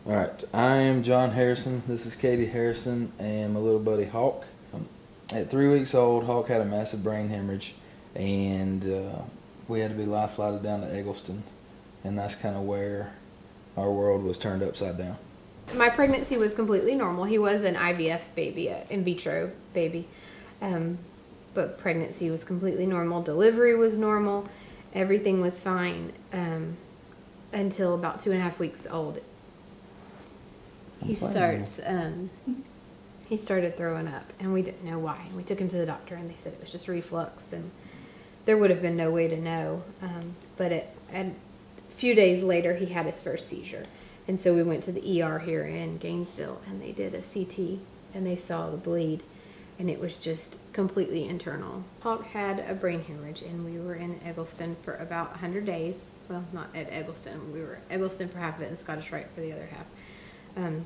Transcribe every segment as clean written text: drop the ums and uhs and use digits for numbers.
All right, I am John Harrison. This is Katie Harrison and my little buddy Hawk. At 3 weeks old, Hawk had a massive brain hemorrhage, and we had to be life flighted down to Eggleston, and that's kind of where our world was turned upside down. My pregnancy was completely normal. He was an IVF baby, an in vitro baby, but pregnancy was completely normal. Delivery was normal. Everything was fine until about 2.5 weeks old. He started throwing up, and we didn't know why. We took him to the doctor, and they said it was just reflux, and there would have been no way to know. But a few days later, he had his first seizure, and so we went to the ER here in Gainesville, and they did a CT, and they saw the bleed, and it was just completely internal. Hawk had a brain hemorrhage, and we were in Eggleston for about 100 days. Well, not at Eggleston. We were at Eggleston for half of it and Scottish Rite for the other half.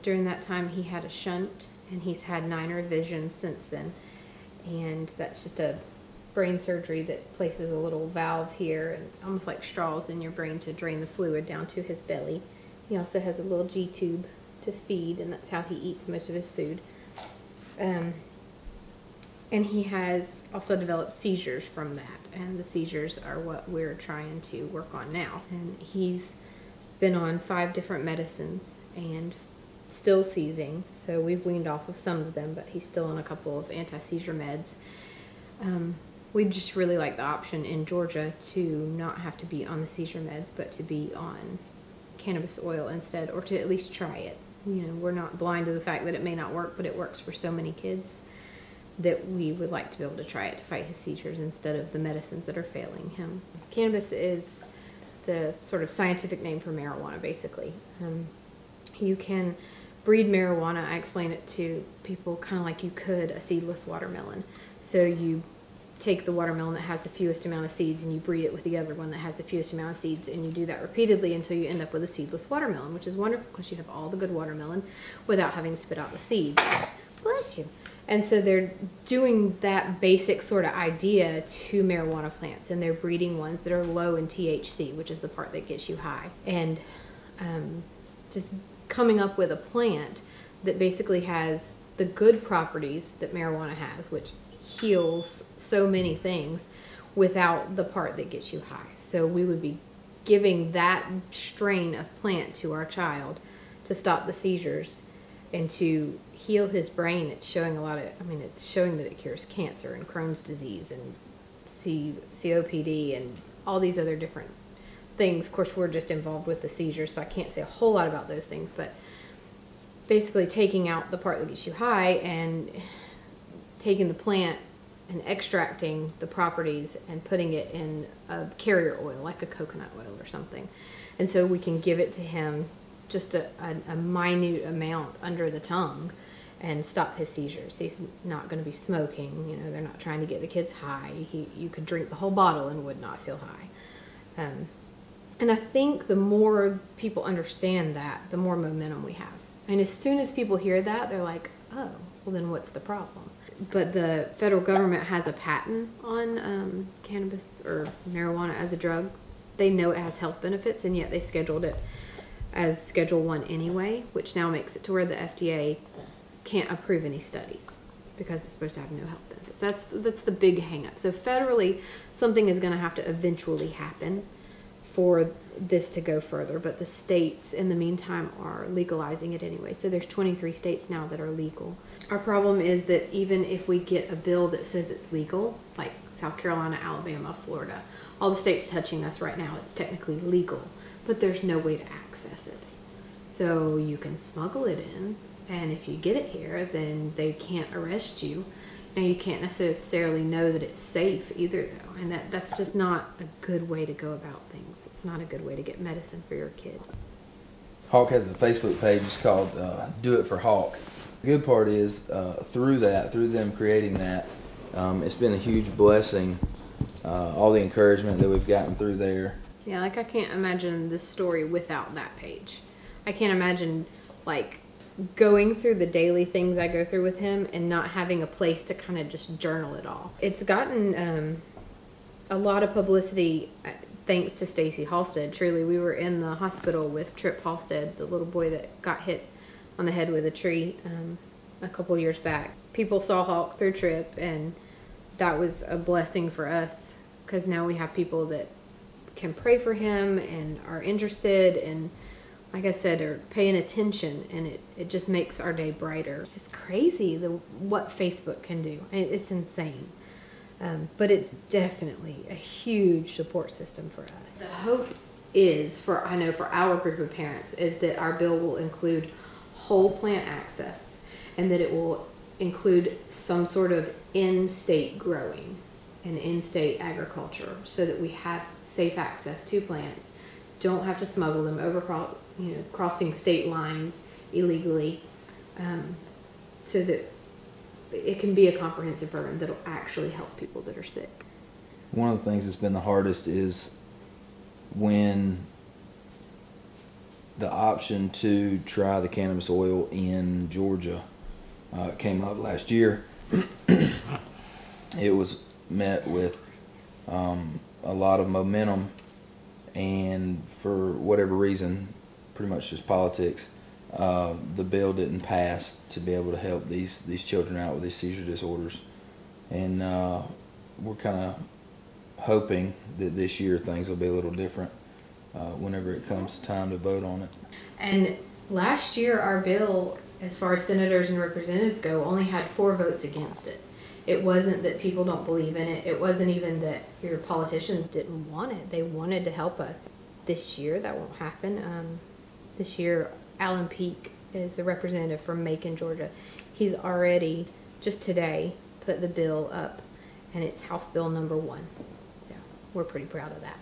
During that time, he had a shunt, and he's had 9 revisions since then. And that's just a brain surgery that places a little valve here, and almost like straws in your brain to drain the fluid down to his belly. He also has a little G tube to feed, and that's how he eats most of his food. And he has also developed seizures from that, and the seizures are what we're trying to work on now. And he's been on 5 different medicines and still seizing, so we've weaned off of some of them, but he's still on a couple of anti-seizure meds. We just really like the option in Georgia to not have to be on the seizure meds, but to be on cannabis oil instead, or to at least try it. You know, we're not blind to the fact that it may not work, but it works for so many kids that we would like to be able to try it to fight his seizures instead of the medicines that are failing him. Cannabis is the sort of scientific name for marijuana, basically. You can breed marijuana. I explain it to people kind of like you could a seedless watermelon. So you take the watermelon that has the fewest amount of seeds and you breed it with the other one that has the fewest amount of seeds, and you do that repeatedly until you end up with a seedless watermelon, which is wonderful because you have all the good watermelon without having to spit out the seeds. Bless you. And so they're doing that basic sort of idea to marijuana plants, and they're breeding ones that are low in THC, which is the part that gets you high. And just coming up with a plant that basically has the good properties that marijuana has, which heals so many things, without the part that gets you high. So we would be giving that strain of plant to our child to stop the seizures and to heal his brain. It's showing it's showing that it cures cancer and Crohn's disease and COPD and all these other different things. Of course, we're just involved with the seizures, so I can't say a whole lot about those things, but basically taking out the part that gets you high and taking the plant and extracting the properties and putting it in a carrier oil, like a coconut oil or something. And so we can give it to him just a minute amount under the tongue and stop his seizures. He's not going to be smoking. You know, they're not trying to get the kids high. You could drink the whole bottle and would not feel high. And I think the more people understand that, the more momentum we have. And as soon as people hear that, they're like, oh, well then what's the problem? But the federal government has a patent on cannabis or marijuana as a drug. They know it has health benefits, and yet they scheduled it as Schedule 1 anyway, which now makes it to where the FDA can't approve any studies because it's supposed to have no health benefits. That's the big hang-up. So federally, something is going to have to eventually happen for this to go further, but the states in the meantime are legalizing it anyway. So there's 23 states now that are legal. Our problem is that even if we get a bill that says it's legal, like South Carolina, Alabama, Florida, all the states touching us right now, it's technically legal, but there's no way to access it. So you can smuggle it in, and if you get it here, then they can't arrest you. And you can't necessarily know that it's safe either, though. And that's just not a good way to go about things. It's not a good way to get medicine for your kid. Hawk has a Facebook page. It's called Do It for Hawk. The good part is through them creating that, it's been a huge blessing. All the encouragement that we've gotten through there. Yeah, like I can't imagine this story without that page. I can't imagine like going through the daily things I go through with him and not having a place to kind of just journal it all. It's gotten a lot of publicity thanks to Stacy Halstead. Truly, we were in the hospital with Trip Halstead, the little boy that got hit on the head with a tree a couple years back. People saw Hawk through Trip, and that was a blessing for us because now we have people that can pray for him and are interested and, like I said, are paying attention, and it just makes our day brighter. It's just crazy what Facebook can do. It's insane. But it's definitely a huge support system for us. The hope is, I know for our group of parents, is that our bill will include whole plant access and that it will include some sort of in-state growing and in-state agriculture so that we have safe access to plants, don't have to smuggle them over, crossing state lines illegally, so that it can be a comprehensive program that'll actually help people that are sick. One of the things that's been the hardest is when the option to try the cannabis oil in Georgia came up last year. It was met with a lot of momentum, and for whatever reason, pretty much just politics, the bill didn't pass to be able to help these children out with these seizure disorders. And we're kind of hoping that this year things will be a little different whenever it comes time to vote on it. And last year our bill, as far as senators and representatives go, only had 4 votes against it. It wasn't that people don't believe in it. It wasn't even that your politicians didn't want it. They wanted to help us. This year that won't happen. This year Alan Peake is the representative from Macon, Georgia. He's already, just today, put the bill up, and it's House Bill number 1. So we're pretty proud of that.